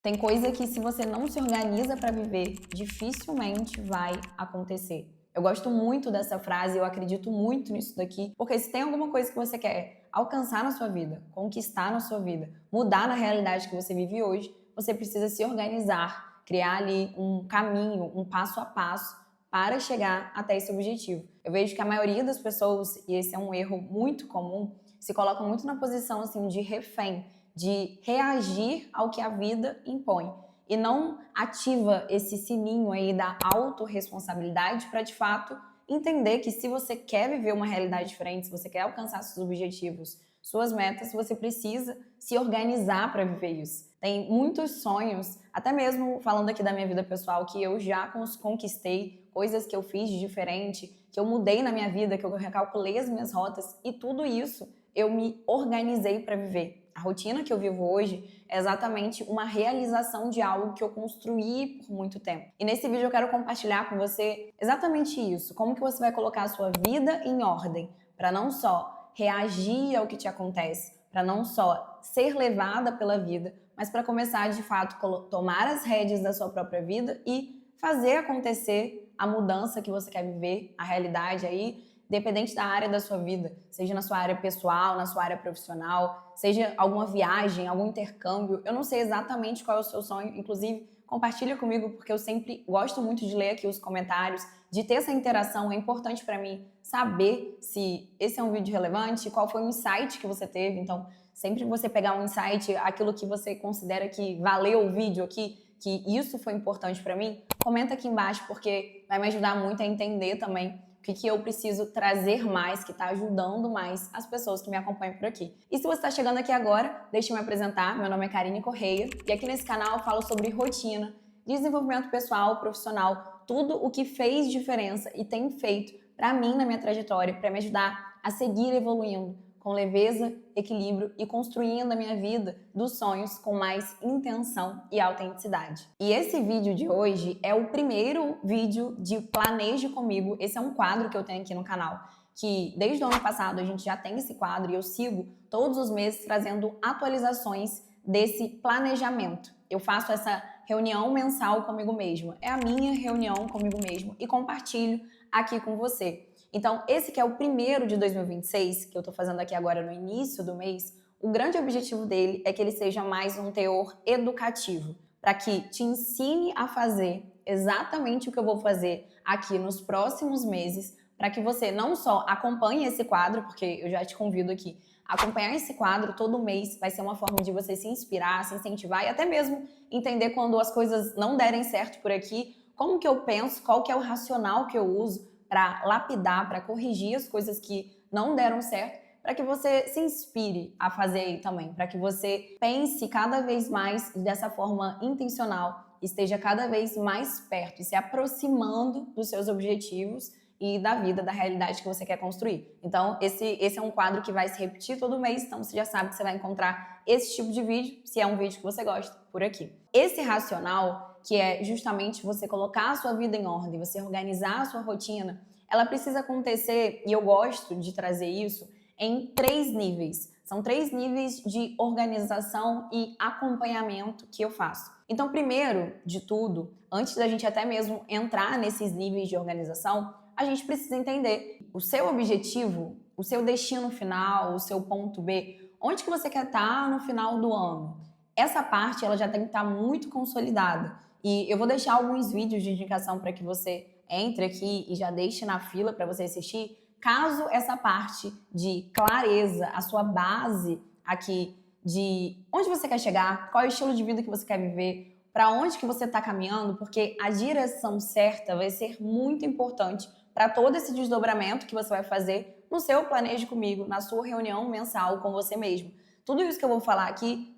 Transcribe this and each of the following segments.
Tem coisa que, se você não se organiza para viver, dificilmente vai acontecer. Eu gosto muito dessa frase, eu acredito muito nisso daqui, porque se tem alguma coisa que você quer alcançar na sua vida, conquistar na sua vida, mudar na realidade que você vive hoje, você precisa se organizar, criar ali um caminho, um passo a passo para chegar até esse objetivo. Eu vejo que a maioria das pessoas, e esse é um erro muito comum, se colocam muito na posição assim de refém, de reagir ao que a vida impõe e não ativa esse sininho aí da autorresponsabilidade para, de fato, entender que se você quer viver uma realidade diferente, se você quer alcançar seus objetivos, suas metas, você precisa se organizar para viver isso. Tem muitos sonhos, até mesmo falando aqui da minha vida pessoal, que eu já conquistei, coisas que eu fiz de diferente, que eu mudei na minha vida, que eu recalculei as minhas rotas, e tudo isso eu me organizei para viver. A rotina que eu vivo hoje é exatamente uma realização de algo que eu construí por muito tempo. E nesse vídeo eu quero compartilhar com você exatamente isso, como que você vai colocar a sua vida em ordem, para não só reagir ao que te acontece, para não só ser levada pela vida, mas para começar de fato tomar as rédeas da sua própria vida e fazer acontecer a mudança que você quer viver, a realidade aí, dependente da área da sua vida, seja na sua área pessoal, na sua área profissional, seja alguma viagem, algum intercâmbio. Eu não sei exatamente qual é o seu sonho, inclusive compartilha comigo, porque eu sempre gosto muito de ler aqui os comentários, de ter essa interação. É importante para mim saber se esse é um vídeo relevante, qual foi o insight que você teve. Então, sempre você pegar um insight, aquilo que você considera que valeu o vídeo aqui, que isso foi importante para mim, comenta aqui embaixo, porque vai me ajudar muito a entender também o que eu preciso trazer mais, que está ajudando mais as pessoas que me acompanham por aqui. E se você está chegando aqui agora, deixa eu me apresentar. Meu nome é Karine Correia e aqui nesse canal eu falo sobre rotina, desenvolvimento pessoal, profissional, tudo o que fez diferença e tem feito para mim na minha trajetória, para me ajudar a seguir evoluindo com leveza, equilíbrio e construindo a minha vida dos sonhos com mais intenção e autenticidade. E esse vídeo de hoje é o primeiro vídeo de Planeje Comigo. Esse é um quadro que eu tenho aqui no canal, que desde o ano passado a gente já tem esse quadro e eu sigo todos os meses trazendo atualizações desse planejamento. Eu faço essa reunião mensal comigo mesma. É a minha reunião comigo mesmo e compartilho aqui com você. Então, esse que é o primeiro de 2026, que eu tô fazendo aqui agora no início do mês, o grande objetivo dele é que ele seja mais um teor educativo, para que te ensine a fazer exatamente o que eu vou fazer aqui nos próximos meses, para que você não só acompanhe esse quadro, porque eu já te convido aqui, acompanhar esse quadro todo mês vai ser uma forma de você se inspirar, se incentivar e até mesmo entender quando as coisas não derem certo por aqui, como que eu penso, qual que é o racional que eu uso para lapidar, para corrigir as coisas que não deram certo, para que você se inspire a fazer aí também, para que você pense cada vez mais dessa forma intencional, esteja cada vez mais perto e se aproximando dos seus objetivos e da vida, da realidade que você quer construir. Então, esse é um quadro que vai se repetir todo mês, então você já sabe que você vai encontrar esse tipo de vídeo, se é um vídeo que você gosta, por aqui. Esse racional, que é justamente você colocar a sua vida em ordem, você organizar a sua rotina, ela precisa acontecer, e eu gosto de trazer isso, em 3 níveis. São 3 níveis de organização e acompanhamento que eu faço. Então, primeiro de tudo, antes da gente até mesmo entrar nesses níveis de organização, a gente precisa entender o seu objetivo, o seu destino final, o seu ponto B, onde que você quer estar no final do ano. Essa parte ela já tem que estar muito consolidada. E eu vou deixar alguns vídeos de indicação para que você entre aqui e já deixe na fila para você assistir, caso essa parte de clareza, a sua base aqui de onde você quer chegar, qual é o estilo de vida que você quer viver, para onde que você está caminhando, porque a direção certa vai ser muito importante para todo esse desdobramento que você vai fazer no seu Planeje Comigo, na sua reunião mensal com você mesmo. Tudo isso que eu vou falar aqui,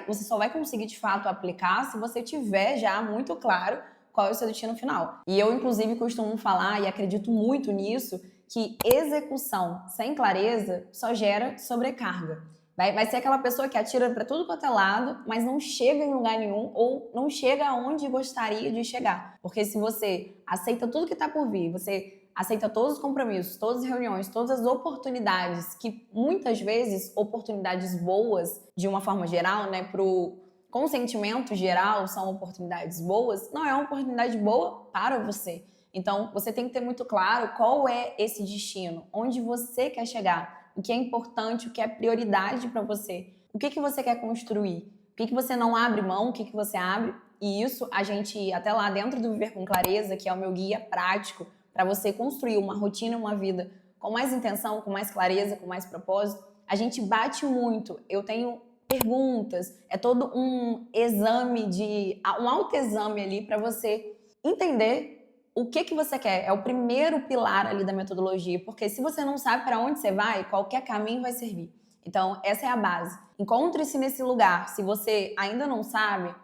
você só vai conseguir de fato aplicar se você tiver já muito claro qual é o seu destino final. E eu, inclusive, costumo falar, e acredito muito nisso, que execução sem clareza só gera sobrecarga. Vai ser aquela pessoa que atira para tudo quanto é lado, mas não chega em lugar nenhum ou não chega aonde gostaria de chegar. Porque se você aceita tudo que está por vir, você aceita todos os compromissos, todas as reuniões, todas as oportunidades, que muitas vezes, oportunidades boas, de uma forma geral, né, com sentimento geral são oportunidades boas, não é uma oportunidade boa para você. Então, você tem que ter muito claro qual é esse destino, onde você quer chegar, o que é importante, o que é prioridade para você, o que você quer construir, o que você não abre mão, o que você abre. E isso a gente, até lá dentro do Viver com Clareza, que é o meu guia prático para você construir uma rotina, uma vida com mais intenção, com mais clareza, com mais propósito, a gente bate muito. Eu tenho perguntas, é todo um exame um autoexame ali para você entender o que você quer. É o primeiro pilar ali da metodologia, porque se você não sabe para onde você vai, qualquer caminho vai servir. Então, essa é a base. Encontre-se nesse lugar. Se você ainda não sabe,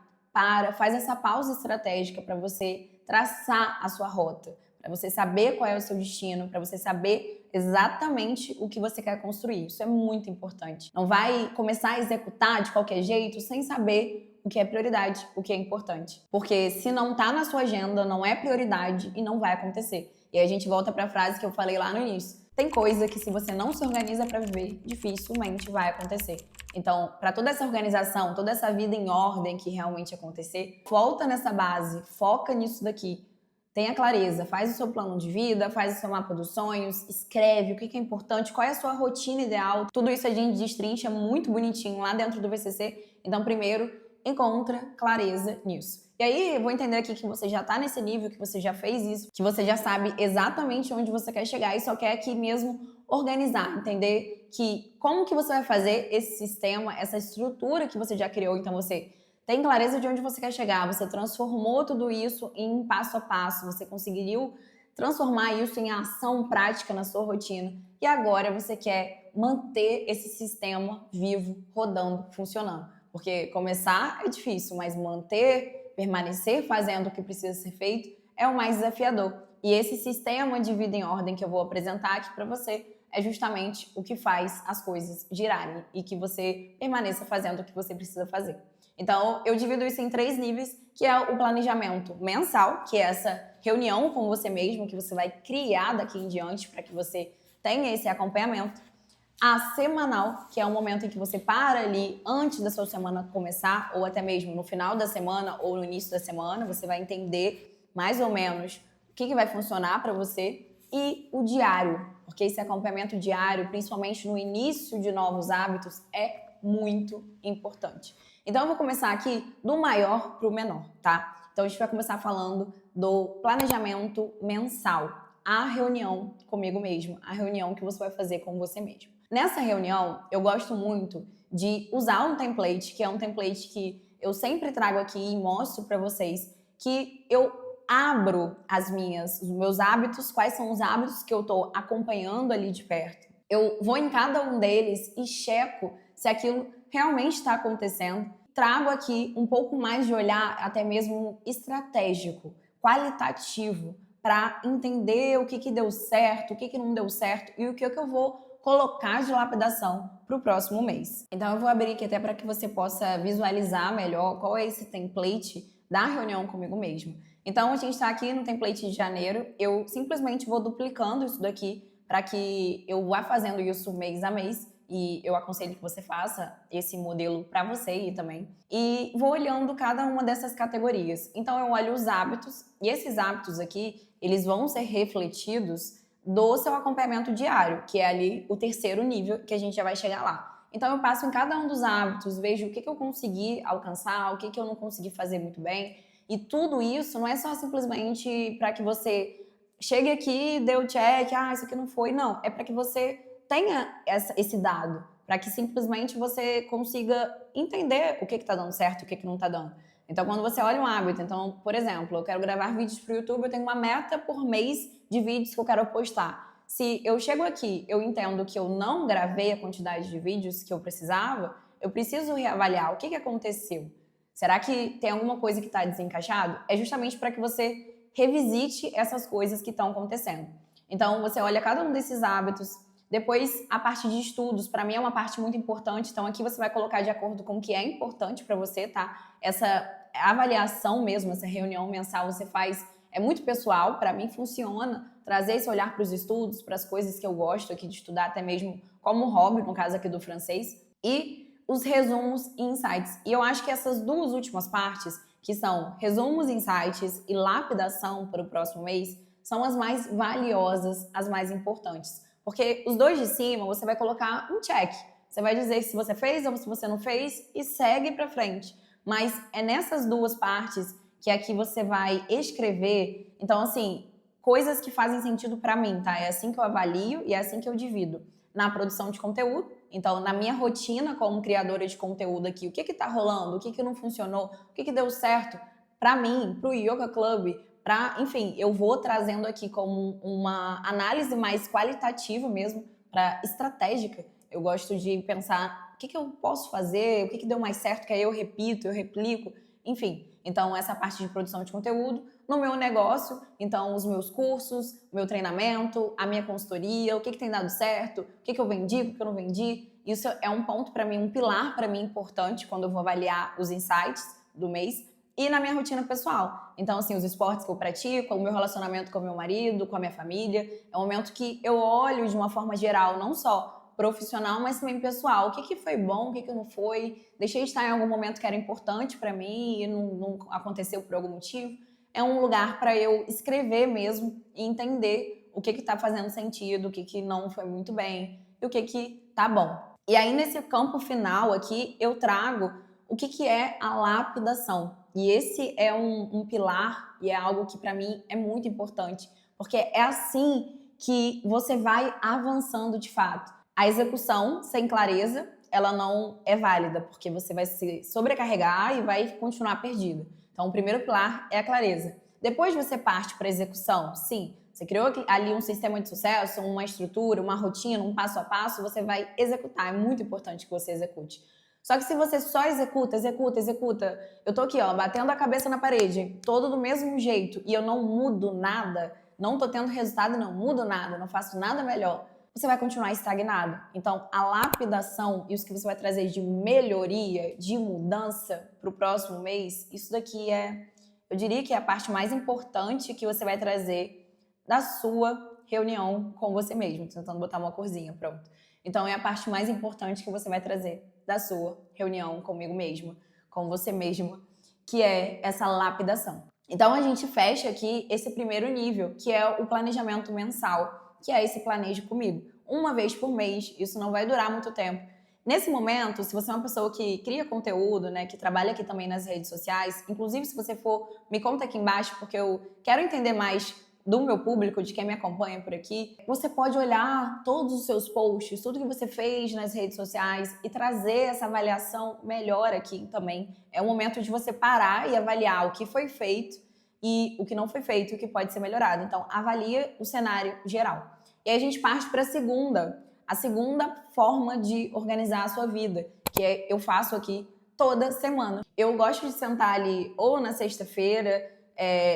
faz essa pausa estratégica para você traçar a sua rota, para você saber qual é o seu destino, para você saber exatamente o que você quer construir. Isso é muito importante. Não vai começar a executar de qualquer jeito sem saber o que é prioridade, o que é importante. Porque se não tá na sua agenda, não é prioridade e não vai acontecer. E aí a gente volta para a frase que eu falei lá no início. Tem coisa que se você não se organiza para viver, dificilmente vai acontecer. Então, para toda essa organização, toda essa vida em ordem que realmente acontecer, volta nessa base, foca nisso daqui. Tenha clareza, faz o seu plano de vida, faz o seu mapa dos sonhos, escreve o que é importante, qual é a sua rotina ideal. Tudo isso a gente destrincha muito bonitinho lá dentro do VCC. Então, primeiro, encontra clareza nisso. E aí, eu vou entender aqui que você já está nesse nível, que você já fez isso, que você já sabe exatamente onde você quer chegar e só quer aqui mesmo organizar, entender que como que você vai fazer esse sistema, essa estrutura que você já criou. Então, você tem clareza de onde você quer chegar, você transformou tudo isso em passo a passo, você conseguiu transformar isso em ação prática na sua rotina e agora você quer manter esse sistema vivo, rodando, funcionando. Porque começar é difícil, mas manter, permanecer fazendo o que precisa ser feito é o mais desafiador. E esse sistema de vida em ordem que eu vou apresentar aqui para você é justamente o que faz as coisas girarem e que você permaneça fazendo o que você precisa fazer. Então, eu divido isso em 3 níveis, que é o planejamento mensal, que é essa reunião com você mesmo, que você vai criar daqui em diante para que você tenha esse acompanhamento. A semanal, que é o momento em que você para ali antes da sua semana começar, ou até mesmo no final da semana ou no início da semana, você vai entender mais ou menos o que vai funcionar para você. E o diário, porque esse acompanhamento diário, principalmente no início de novos hábitos, é muito importante. Então, eu vou começar aqui do maior para o menor, tá? Então, a gente vai começar falando do planejamento mensal, a reunião comigo mesmo, a reunião que você vai fazer com você mesmo. Nessa reunião, eu gosto muito de usar um template, que é um template que eu sempre trago aqui e mostro para vocês, que eu abro os meus hábitos, quais são os hábitos que eu estou acompanhando ali de perto. Eu vou em cada um deles e checo se aquilo realmente está acontecendo. Trago aqui um pouco mais de olhar até mesmo estratégico, qualitativo, para entender o que deu certo, o que não deu certo e o que eu vou colocar de lapidação para o próximo mês. Então eu vou abrir aqui até para que você possa visualizar melhor qual é esse template da reunião comigo mesmo. Então a gente está aqui no template de janeiro, eu simplesmente vou duplicando isso daqui para que eu vá fazendo isso mês a mês. E eu aconselho que você faça esse modelo para você também. E vou olhando cada uma dessas categorias. Então, eu olho os hábitos. E esses hábitos aqui, eles vão ser refletidos do seu acompanhamento diário, que é ali o 3º nível, que a gente já vai chegar lá. Então, eu passo em cada um dos hábitos, vejo o que eu consegui alcançar, o que eu não consegui fazer muito bem. E tudo isso não é só simplesmente para que você chegue aqui, dê o check, isso aqui não foi. Não, é para que você tenha esse dado, para que simplesmente você consiga entender o que está dando certo e o que não está dando. Então, quando você olha um hábito, então, por exemplo, eu quero gravar vídeos para o YouTube, eu tenho uma meta por mês de vídeos que eu quero postar. Se eu chego aqui, eu entendo que eu não gravei a quantidade de vídeos que eu precisava, eu preciso reavaliar o que aconteceu. Será que tem alguma coisa que está desencaixado? É justamente para que você revisite essas coisas que estão acontecendo. Então, você olha cada um desses hábitos. Depois, a parte de estudos, para mim é uma parte muito importante. Então, aqui você vai colocar de acordo com o que é importante para você, tá? Essa avaliação mesmo, essa reunião mensal você faz, é muito pessoal. Para mim, funciona trazer esse olhar para os estudos, para as coisas que eu gosto aqui de estudar, até mesmo como hobby, no caso aqui do francês. E os resumos e insights. E eu acho que essas duas últimas partes, que são resumos, insights e lapidação para o próximo mês, são as mais valiosas, as mais importantes. Porque os dois de cima, você vai colocar um check. Você vai dizer se você fez ou se você não fez e segue para frente. Mas é nessas duas partes que aqui você vai escrever. Então, assim, coisas que fazem sentido para mim, tá? É assim que eu avalio e é assim que eu divido. Na produção de conteúdo, então, na minha rotina como criadora de conteúdo aqui, o que tá rolando, o que não funcionou, o que deu certo para mim, pro Yoga Club, enfim, eu vou trazendo aqui como uma análise mais qualitativa mesmo, para estratégica. Eu gosto de pensar o que eu posso fazer, o que deu mais certo, que aí eu repito, eu replico, enfim. Então, essa parte de produção de conteúdo. No meu negócio, então, os meus cursos, o meu treinamento, a minha consultoria, o que tem dado certo, o que eu vendi, o que eu não vendi. Isso é um ponto para mim, um pilar para mim importante quando eu vou avaliar os insights do mês. E na minha rotina pessoal. Então, assim, os esportes que eu pratico, o meu relacionamento com o meu marido, com a minha família. É um momento que eu olho de uma forma geral, não só profissional, mas também pessoal. O que foi bom, o que não foi? Deixei de estar em algum momento que era importante para mim e não aconteceu por algum motivo. É um lugar para eu escrever mesmo e entender o que está fazendo sentido, o que não foi muito bem e o que tá bom. E aí, nesse campo final aqui, eu trago o que é a lapidação. E esse é um pilar e é algo que para mim é muito importante, porque é assim que você vai avançando de fato. A execução sem clareza, ela não é válida, porque você vai se sobrecarregar e vai continuar perdida. Então, o primeiro pilar é a clareza. Depois você parte para a execução, sim. Você criou ali um sistema de sucesso, uma estrutura, uma rotina, um passo a passo, você vai executar. É muito importante que você execute. Só que se você só executa, eu tô aqui, ó, batendo a cabeça na parede, todo do mesmo jeito, e eu não mudo nada, não tô tendo resultado, não mudo nada, não faço nada melhor, você vai continuar estagnado. Então, a lapidação e os que você vai trazer de melhoria, de mudança para o próximo mês, isso daqui eu diria que é a parte mais importante que você vai trazer da sua reunião com você mesmo. Tô tentando botar uma corzinha, pronto. Então, é a parte mais importante que você vai trazer da sua reunião comigo mesmo, com você mesmo, que é essa lapidação. Então, a gente fecha aqui esse primeiro nível, que é o planejamento mensal, que é esse planeje comigo. Uma vez por mês, isso não vai durar muito tempo. Nesse momento, se você é uma pessoa que cria conteúdo, né, que trabalha aqui também nas redes sociais, inclusive se você for, me conta aqui embaixo, porque eu quero entender mais do meu público, de quem me acompanha por aqui. Você pode olhar todos os seus posts, tudo que você fez nas redes sociais e trazer essa avaliação melhor aqui também. É o momento de você parar e avaliar o que foi feito e o que não foi feito e o que pode ser melhorado. Então, avalia o cenário geral. E aí a gente parte para a segunda forma de organizar a sua vida, que eu faço aqui toda semana. Eu gosto de sentar ali ou na sexta-feira,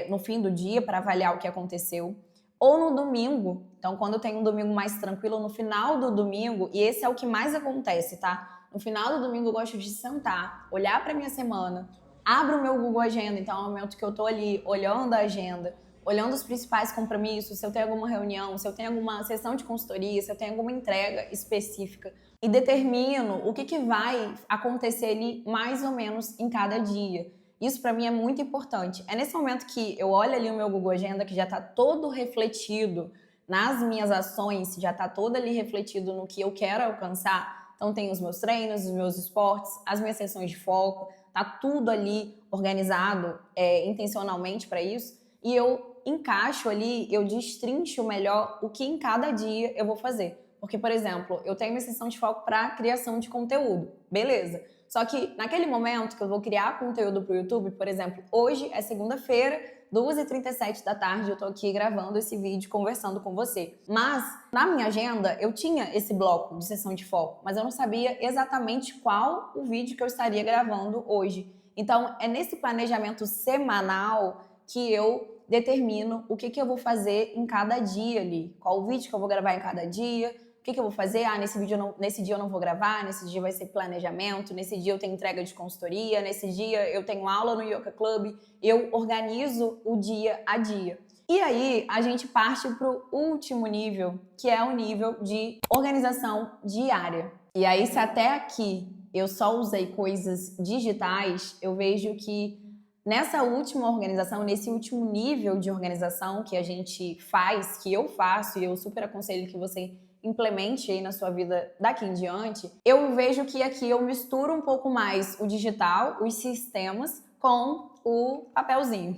no fim do dia, para avaliar o que aconteceu, ou no domingo. Então, quando eu tenho um domingo mais tranquilo, no final do domingo, e esse é o que mais acontece, tá? No final do domingo eu gosto de sentar, olhar para minha semana, abro o meu Google Agenda, então é o momento que eu tô ali olhando a agenda, olhando os principais compromissos, se eu tenho alguma reunião, se eu tenho alguma sessão de consultoria, se eu tenho alguma entrega específica e determino o que vai acontecer ali mais ou menos em cada dia. Isso para mim é muito importante. É nesse momento que eu olho ali o meu Google Agenda, que já está todo refletido nas minhas ações, já está todo ali refletido no que eu quero alcançar. Então tem os meus treinos, os meus esportes, as minhas sessões de foco, tá tudo ali organizado intencionalmente para isso. E eu encaixo ali, eu destrincho melhor o que em cada dia eu vou fazer. Porque, por exemplo, eu tenho uma sessão de foco para criação de conteúdo, beleza. Só que naquele momento que eu vou criar conteúdo para o YouTube, por exemplo, hoje é segunda-feira, 2h37 da tarde, eu tô aqui gravando esse vídeo, conversando com você. Mas, na minha agenda, eu tinha esse bloco de sessão de foco, mas eu não sabia exatamente qual o vídeo que eu estaria gravando hoje. Então, é nesse planejamento semanal que eu determino o que eu vou fazer em cada dia ali. Qual o vídeo que eu vou gravar em cada dia, o que eu vou fazer? Nesse dia eu não vou gravar, nesse dia vai ser planejamento, nesse dia eu tenho entrega de consultoria, nesse dia eu tenho aula no Yoga Club, eu organizo o dia a dia. E aí a gente parte para o último nível, que é o nível de organização diária. E aí, se até aqui eu só usei coisas digitais, eu vejo que nessa última organização, nesse último nível de organização que a gente faz, que eu faço, e eu super aconselho que você implemente aí na sua vida daqui em diante, eu vejo que aqui eu misturo um pouco mais o digital, os sistemas, com o papelzinho.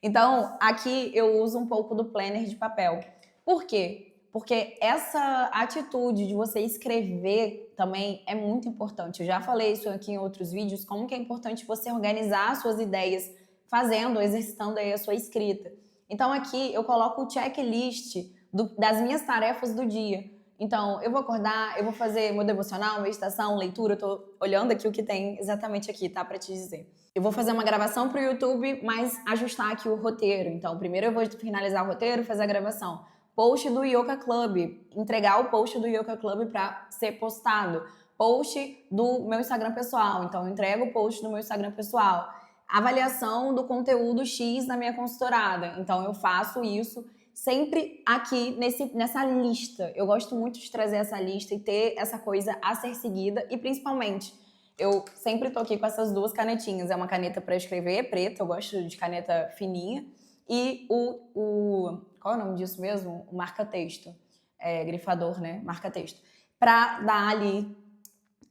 Então, aqui eu uso um pouco do planner de papel. Por quê? Porque essa atitude de você escrever também é muito importante. Eu já falei isso aqui em outros vídeos, como que é importante você organizar suas ideias, fazendo, exercitando aí a sua escrita. Então aqui eu coloco o checklist das minhas tarefas do dia. Então, eu vou acordar, eu vou fazer meu devocional, meditação, leitura, eu tô olhando aqui o que tem exatamente aqui, tá? Pra te dizer. Eu vou fazer uma gravação pro YouTube, mas ajustar aqui o roteiro. Então, primeiro eu vou finalizar o roteiro, fazer a gravação. Post do Yoga Club, entregar o post do Yoga Club para ser postado. Post do meu Instagram pessoal, então eu entrego o post do meu Instagram pessoal. Avaliação do conteúdo X na minha consultorada, então eu faço isso sempre aqui nessa lista. Eu gosto muito de trazer essa lista e ter essa coisa a ser seguida e principalmente eu sempre tô aqui com essas duas canetinhas. É uma caneta para escrever, preta, eu gosto de caneta fininha. E qual é o nome disso mesmo? O marca-texto. Grifador, né? Marca-texto. Para dar ali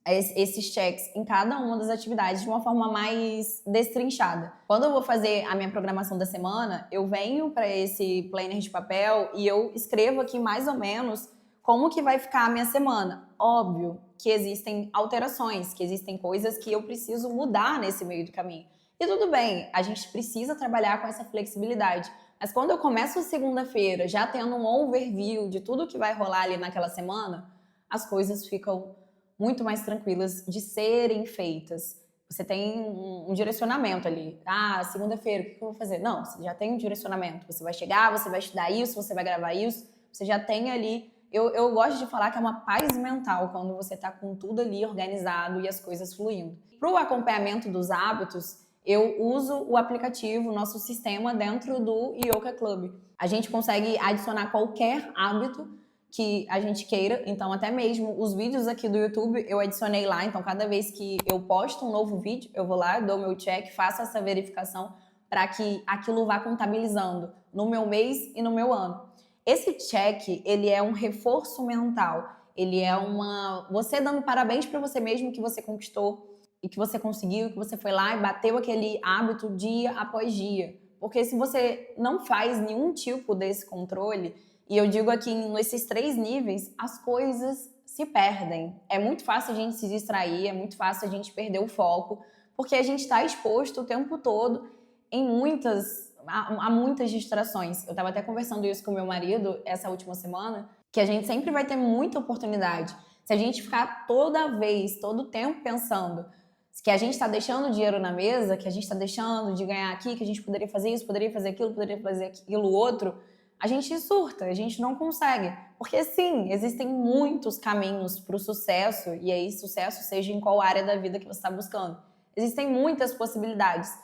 esses checks em cada uma das atividades de uma forma mais destrinchada. Quando eu vou fazer a minha programação da semana, eu venho para esse planner de papel e eu escrevo aqui mais ou menos como que vai ficar a minha semana. Óbvio que existem alterações, que existem coisas que eu preciso mudar nesse meio do caminho. E tudo bem, a gente precisa trabalhar com essa flexibilidade. Mas quando eu começo a segunda-feira já tendo um overview de tudo que vai rolar ali naquela semana, as coisas ficam muito mais tranquilas de serem feitas. Você tem um direcionamento ali. Ah, segunda-feira, o que eu vou fazer? Não, você já tem um direcionamento. Você vai chegar, você vai estudar isso, você vai gravar isso. Você já tem ali... Eu gosto de falar que é uma paz mental quando você está com tudo ali organizado e as coisas fluindo. Para o acompanhamento dos hábitos, eu uso o aplicativo, o nosso sistema dentro do Yoga Club. A gente consegue adicionar qualquer hábito que a gente queira, então até mesmo os vídeos aqui do YouTube eu adicionei lá, então cada vez que eu posto um novo vídeo, eu vou lá, dou meu check, faço essa verificação para que aquilo vá contabilizando no meu mês e no meu ano. Esse check, ele é um reforço mental, ele é você dando parabéns para você mesmo que você conquistou e que você conseguiu, que você foi lá e bateu aquele hábito dia após dia. Porque se você não faz nenhum tipo desse controle, e eu digo aqui, nesses 3 níveis, as coisas se perdem. É muito fácil a gente se distrair, é muito fácil a gente perder o foco, porque a gente está exposto o tempo todo a muitas distrações. Eu estava até conversando isso com meu marido essa última semana, que a gente sempre vai ter muita oportunidade. Se a gente ficar toda vez, todo tempo pensando que a gente está deixando dinheiro na mesa, que a gente está deixando de ganhar aqui, que a gente poderia fazer isso, poderia fazer aquilo outro, a gente surta, a gente não consegue. Porque sim, existem muitos caminhos para o sucesso, e aí sucesso seja em qual área da vida que você está buscando. Existem muitas possibilidades.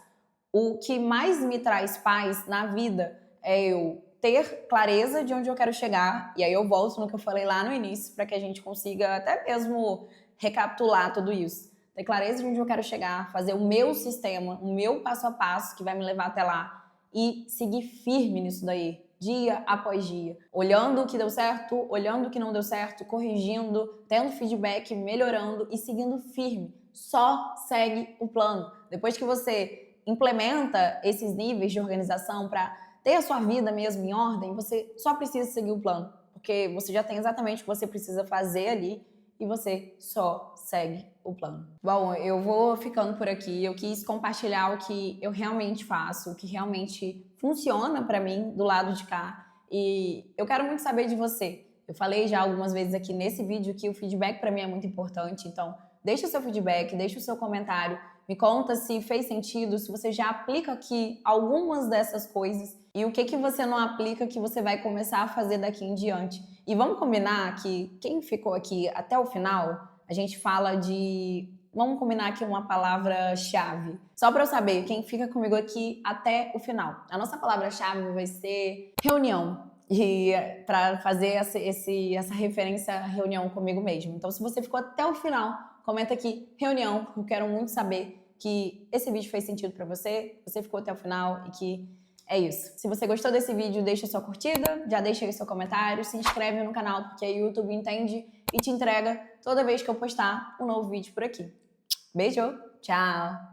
O que mais me traz paz na vida é eu ter clareza de onde eu quero chegar, e aí eu volto no que eu falei lá no início, para que a gente consiga até mesmo recapitular tudo isso. Ter clareza de onde eu quero chegar, fazer o meu sistema, o meu passo a passo que vai me levar até lá e seguir firme nisso daí, dia após dia. Olhando o que deu certo, olhando o que não deu certo, corrigindo, tendo feedback, melhorando e seguindo firme. Só segue o plano. Depois que você implementa esses níveis de organização para ter a sua vida mesmo em ordem, você só precisa seguir o plano, porque você já tem exatamente o que você precisa fazer ali e você só segue o plano. Bom, eu vou ficando por aqui. Eu quis compartilhar o que eu realmente faço, o que realmente funciona para mim do lado de cá. E eu quero muito saber de você. Eu falei já algumas vezes aqui nesse vídeo que o feedback para mim é muito importante. Então, deixa o seu feedback, deixa o seu comentário. Me conta se fez sentido, se você já aplica aqui algumas dessas coisas e o que você não aplica que você vai começar a fazer daqui em diante. E vamos combinar que quem ficou aqui até o final, a gente fala de... Vamos combinar aqui uma palavra-chave. Só para eu saber quem fica comigo aqui até o final. A nossa palavra-chave vai ser reunião. E para fazer essa referência à reunião comigo mesmo. Então, se você ficou até o final, comenta aqui reunião, porque eu quero muito saber que esse vídeo fez sentido pra você, você ficou até o final e que é isso. Se você gostou desse vídeo, deixa sua curtida, já deixa aí seu comentário, se inscreve no canal, porque aí o YouTube entende e te entrega toda vez que eu postar um novo vídeo por aqui. Beijo, tchau!